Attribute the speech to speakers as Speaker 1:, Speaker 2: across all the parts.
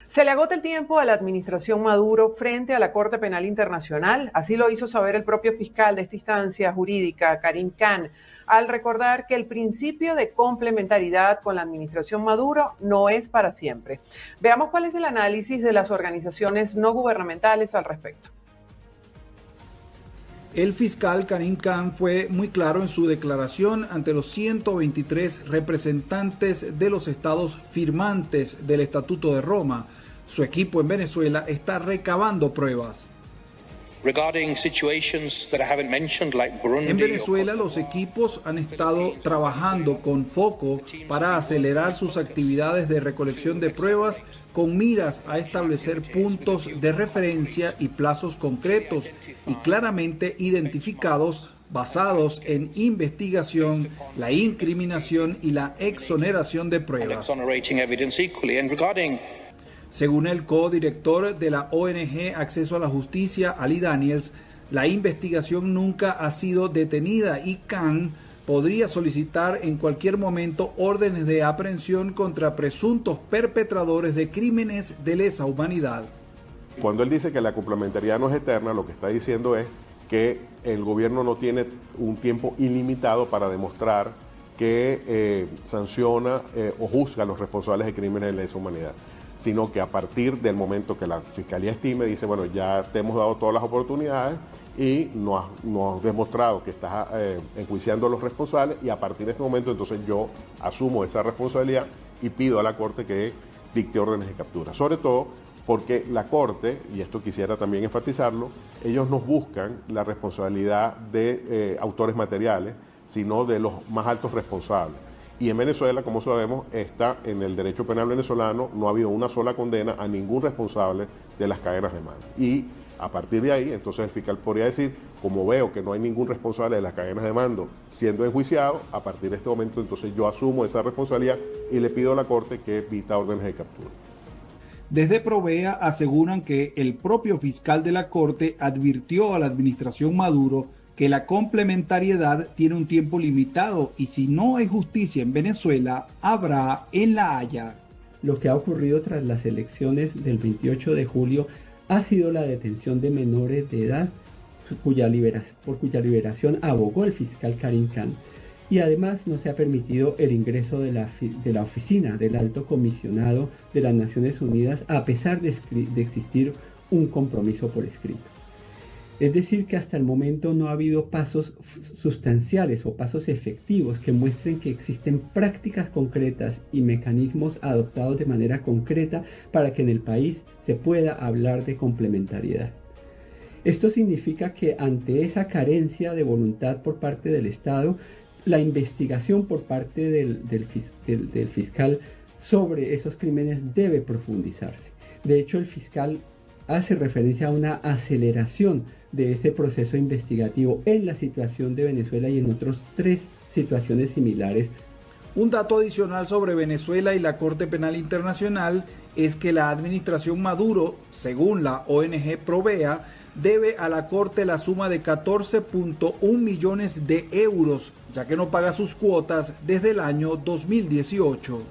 Speaker 1: Se le agota el tiempo a la administración Maduro frente a la Corte Penal Internacional. Así lo hizo saber el propio fiscal de esta instancia jurídica, Karim Khan, al recordar que el principio de complementariedad con la administración Maduro no es para siempre. Veamos cuál es el análisis de las organizaciones no gubernamentales al respecto.
Speaker 2: El fiscal Karim Khan fue muy claro en su declaración ante los 123 representantes de los estados firmantes del Estatuto de Roma. Su equipo en Venezuela está recabando pruebas. En Venezuela, los equipos han estado trabajando con foco para acelerar sus actividades de recolección de pruebas con miras a establecer puntos de referencia y plazos concretos y claramente identificados basados en investigación, la incriminación y la exoneración de pruebas. Según el codirector de la ONG Acceso a la Justicia, Ali Daniels, la investigación nunca ha sido detenida y Khan podría solicitar en cualquier momento órdenes de aprehensión contra presuntos perpetradores de crímenes de lesa humanidad.
Speaker 3: Cuando él dice que la complementariedad no es eterna, lo que está diciendo es que el gobierno no tiene un tiempo ilimitado para demostrar que sanciona o juzga a los responsables de crímenes de lesa humanidad, sino que a partir del momento que la Fiscalía estime, dice, bueno, ya te hemos dado todas las oportunidades y no has demostrado que estás enjuiciando a los responsables, y a partir de este momento entonces yo asumo esa responsabilidad y pido a la Corte que dicte órdenes de captura. Sobre todo porque la Corte, y esto quisiera también enfatizarlo, ellos no buscan la responsabilidad de autores materiales, sino de los más altos responsables. Y en Venezuela, como sabemos, está en el derecho penal venezolano, no ha habido una sola condena a ningún responsable de las cadenas de mando. Y a partir de ahí, entonces el fiscal podría decir, como veo que no hay ningún responsable de las cadenas de mando siendo enjuiciado, a partir de este momento entonces yo asumo esa responsabilidad y le pido a la Corte que evita órdenes de captura.
Speaker 2: Desde Provea aseguran que el propio fiscal de la Corte advirtió a la administración Maduro que la complementariedad tiene un tiempo limitado y si no hay justicia en Venezuela, habrá en La Haya.
Speaker 4: Lo que ha ocurrido tras las elecciones del 28 de julio ha sido la detención de menores de edad, por cuya liberación abogó el fiscal Karim Khan. Y además no se ha permitido el ingreso de la oficina del Alto Comisionado de las Naciones Unidas, a pesar de existir un compromiso por escrito. Es decir, que hasta el momento no ha habido pasos sustanciales o pasos efectivos que muestren que existen prácticas concretas y mecanismos adoptados de manera concreta para que en el país se pueda hablar de complementariedad. Esto significa que ante esa carencia de voluntad por parte del Estado, la investigación por parte del fiscal sobre esos crímenes debe profundizarse. De hecho, el fiscal hace referencia a una aceleración de ese proceso investigativo en la situación de Venezuela y en otras 3 situaciones similares.
Speaker 2: Un dato adicional sobre Venezuela y la Corte Penal Internacional es que la administración Maduro, según la ONG Provea, debe a la Corte la suma de 14.1 millones de euros, ya que no paga sus cuotas desde el año 2018.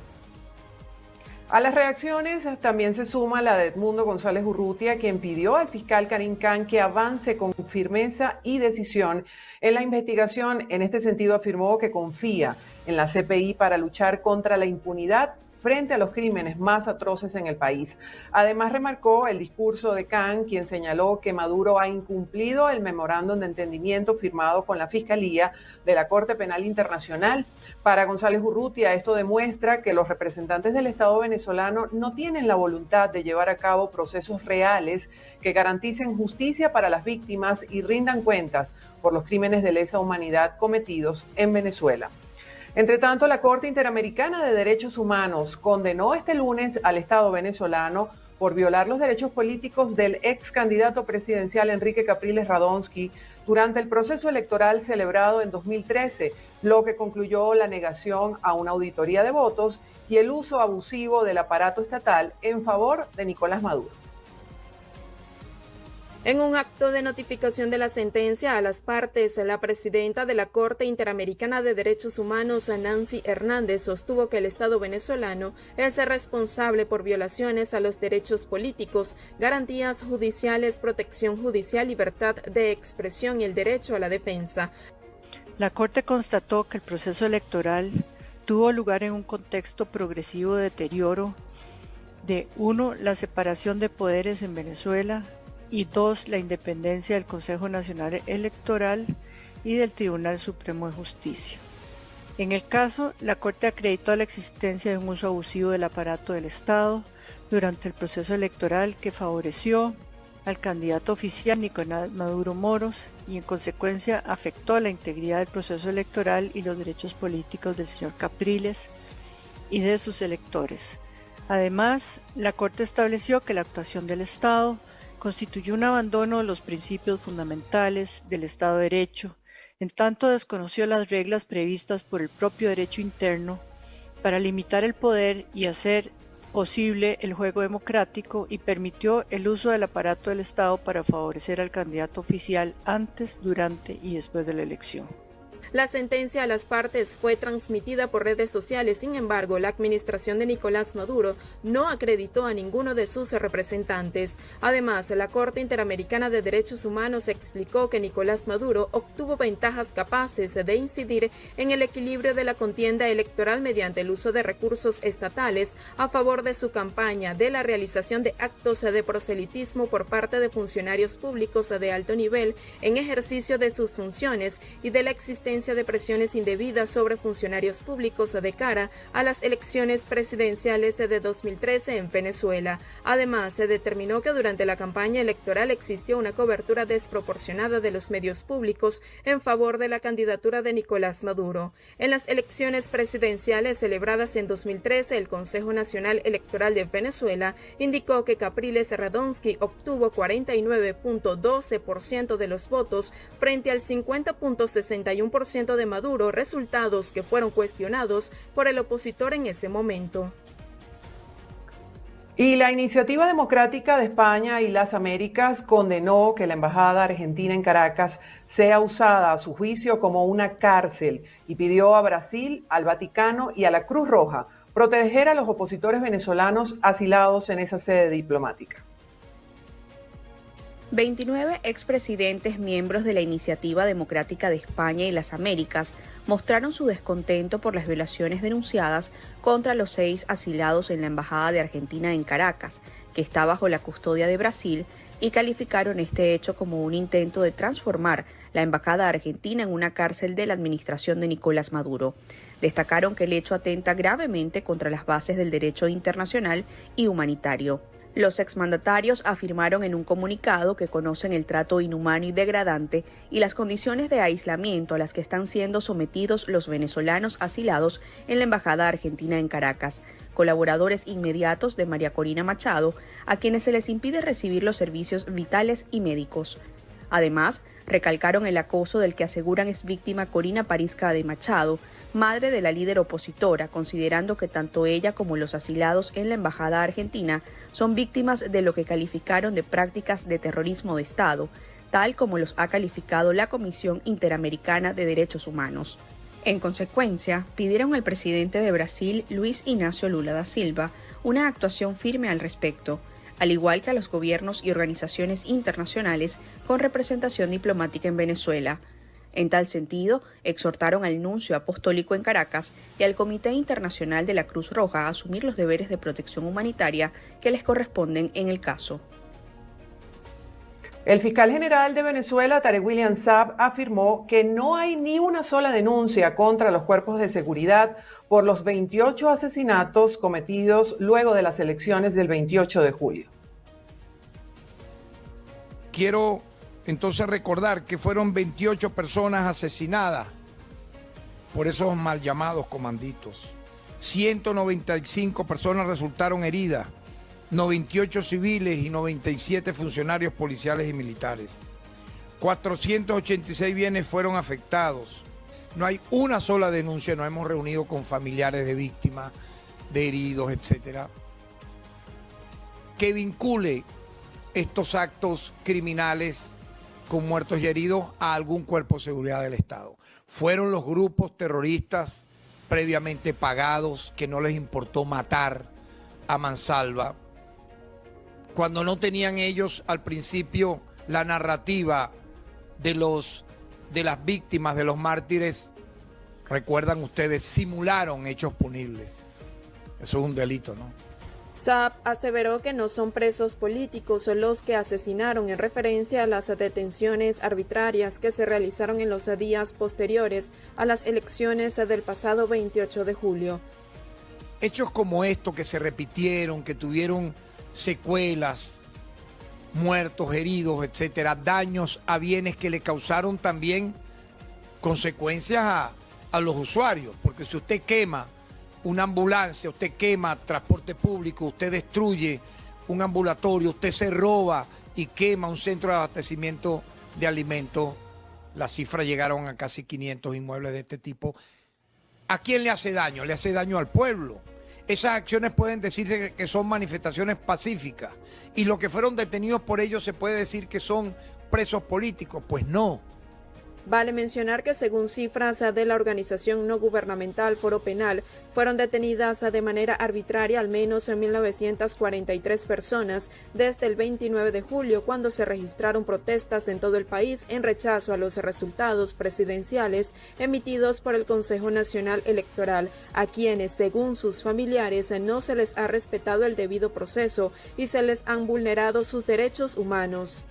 Speaker 1: A las reacciones también se suma la de Edmundo González Urrutia, quien pidió al fiscal Karim Khan que avance con firmeza y decisión en la investigación. En este sentido, afirmó que confía en la CPI para luchar contra la impunidad frente a los crímenes más atroces en el país. Además, remarcó el discurso de Khan, quien señaló que Maduro ha incumplido el memorándum de entendimiento firmado con la Fiscalía de la Corte Penal Internacional. Para González Urrutia, esto demuestra que los representantes del Estado venezolano no tienen la voluntad de llevar a cabo procesos reales que garanticen justicia para las víctimas y rindan cuentas por los crímenes de lesa humanidad cometidos en Venezuela. Entre tanto, la Corte Interamericana de Derechos Humanos condenó este lunes al Estado venezolano por violar los derechos políticos del ex candidato presidencial Enrique Capriles Radonsky durante el proceso electoral celebrado en 2013, lo que concluyó la negación a una auditoría de votos y el uso abusivo del aparato estatal en favor de Nicolás Maduro.
Speaker 5: En un acto de notificación de la sentencia a las partes, la presidenta de la Corte Interamericana de Derechos Humanos, Nancy Hernández, sostuvo que el Estado venezolano es responsable por violaciones a los derechos políticos, garantías judiciales, protección judicial, libertad de expresión y el derecho a la defensa.
Speaker 6: La Corte constató que el proceso electoral tuvo lugar en un contexto progresivo de deterioro de 1. La separación de poderes en Venezuela, y 2. La independencia del Consejo Nacional Electoral y del Tribunal Supremo de Justicia. En el caso, la Corte acreditó la existencia de un uso abusivo del aparato del Estado durante el proceso electoral que favoreció al candidato oficial Nicolás Maduro Moros y en consecuencia afectó la integridad del proceso electoral y los derechos políticos del señor Capriles y de sus electores. Además, la Corte estableció que la actuación del Estado constituyó un abandono de los principios fundamentales del Estado de Derecho, en tanto desconoció las reglas previstas por el propio derecho interno para limitar el poder y hacer posible el juego democrático y permitió el uso del aparato del Estado para favorecer al candidato oficial antes, durante y después de la elección.
Speaker 5: La sentencia a las partes fue transmitida por redes sociales, sin embargo, la administración de Nicolás Maduro no acreditó a ninguno de sus representantes. Además, la Corte Interamericana de Derechos Humanos explicó que Nicolás Maduro obtuvo ventajas capaces de incidir en el equilibrio de la contienda electoral mediante el uso de recursos estatales a favor de su campaña, de la realización de actos de proselitismo por parte de funcionarios públicos de alto nivel en ejercicio de sus funciones y de la existencia de presiones indebidas sobre funcionarios públicos de cara a las elecciones presidenciales de 2013 en Venezuela. Además, se determinó que durante la campaña electoral existió una cobertura desproporcionada de los medios públicos en favor de la candidatura de Nicolás Maduro. En las elecciones presidenciales celebradas en 2013, el Consejo Nacional Electoral de Venezuela indicó que Capriles Radonsky obtuvo 49.12% de los votos frente al 50.61% de Maduro, resultados que fueron cuestionados por el opositor en ese momento.
Speaker 1: Y la Iniciativa Democrática de España y las Américas condenó que la Embajada Argentina en Caracas sea usada a su juicio como una cárcel y pidió a Brasil, al Vaticano y a la Cruz Roja proteger a los opositores venezolanos asilados en esa sede diplomática.
Speaker 7: 29 expresidentes miembros de la Iniciativa Democrática de España y las Américas mostraron su descontento por las violaciones denunciadas contra los 6 asilados en la Embajada de Argentina en Caracas, que está bajo la custodia de Brasil, y calificaron este hecho como un intento de transformar la Embajada Argentina en una cárcel de la administración de Nicolás Maduro. Destacaron que el hecho atenta gravemente contra las bases del derecho internacional y humanitario. Los exmandatarios afirmaron en un comunicado que conocen el trato inhumano y degradante y las condiciones de aislamiento a las que están siendo sometidos los venezolanos asilados en la Embajada Argentina en Caracas, colaboradores inmediatos de María Corina Machado, a quienes se les impide recibir los servicios vitales y médicos. Además, recalcaron el acoso del que aseguran es víctima Corina Parizca de Machado, madre de la líder opositora, considerando que tanto ella como los asilados en la Embajada Argentina son víctimas de lo que calificaron de prácticas de terrorismo de Estado, tal como los ha calificado la Comisión Interamericana de Derechos Humanos. En consecuencia, pidieron al presidente de Brasil, Luis Inácio Lula da Silva, una actuación firme al respecto, al igual que a los gobiernos y organizaciones internacionales con representación diplomática en Venezuela. En tal sentido, exhortaron al Nuncio Apostólico en Caracas y al Comité Internacional de la Cruz Roja a asumir los deberes de protección humanitaria que les corresponden en el caso.
Speaker 1: El fiscal general de Venezuela, Tarek William Saab, afirmó que no hay ni una sola denuncia contra los cuerpos de seguridad por los 28 asesinatos cometidos luego de las elecciones del 28 de julio.
Speaker 8: Quiero entonces recordar que fueron 28 personas asesinadas por esos mal llamados comanditos. 195 personas resultaron heridas, 98 civiles y 97 funcionarios policiales y militares. 486 bienes fueron afectados. No hay una sola denuncia, nos hemos reunido con familiares de víctimas, de heridos, etcétera, que vincule estos actos criminales con muertos y heridos a algún cuerpo de seguridad del Estado. Fueron los grupos terroristas previamente pagados que no les importó matar a mansalva, cuando no tenían ellos al principio la narrativa de las víctimas, de los mártires. Recuerdan ustedes, simularon hechos punibles. Eso es un delito, ¿no?
Speaker 5: Saab aseveró que no son presos políticos los que asesinaron, en referencia a las detenciones arbitrarias que se realizaron en los días posteriores a las elecciones del pasado 28 de julio.
Speaker 8: Hechos como estos que se repitieron, que tuvieron secuelas, muertos, heridos, etcétera, daños a bienes que le causaron también consecuencias a los usuarios, porque si usted quema una ambulancia, usted quema transporte público, usted destruye un ambulatorio, usted se roba y quema un centro de abastecimiento de alimentos, las cifras llegaron a casi 500 inmuebles de este tipo. ¿A quién le hace daño? Le hace daño al pueblo. Esas acciones pueden decirse que son manifestaciones pacíficas y los que fueron detenidos por ellos se puede decir que son presos políticos. Pues no.
Speaker 5: Vale mencionar que según cifras de la organización no gubernamental Foro Penal, fueron detenidas de manera arbitraria al menos 1.943 personas desde el 29 de julio, cuando se registraron protestas en todo el país en rechazo a los resultados presidenciales emitidos por el Consejo Nacional Electoral, a quienes, según sus familiares, no se les ha respetado el debido proceso y se les han vulnerado sus derechos humanos.